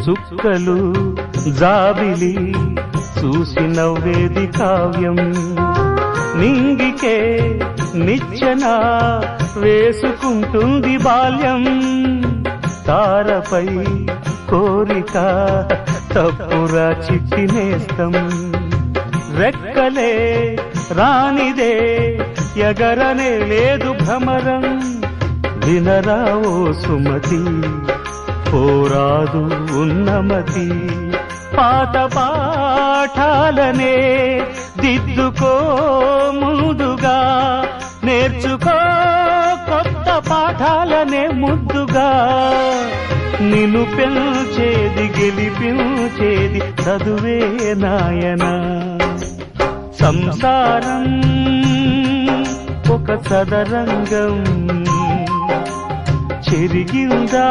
చుక్కలు జాబిలి చూసి నవ్వేది కావ్యం నింగికే నిచ్చెన వేసుకుంటుంది బాల్యం తారపై కోరిక తప్పురా చిట్టినేస్తం రెక్కలే రానిదే ఎగరనే లేదు భ్రమరం వినరా ఓ సుమతి పోరాదు ఉన్నమతి పాత పాఠాలనే దిద్దుకో ముందుగా నేర్చుకో కొత్త పాఠాలనే ముద్దుగా నిన్ను పెంచేది గెలిపించేది చదువే నాయనా సంసారం ఒక సదరంగం చెరిగిందా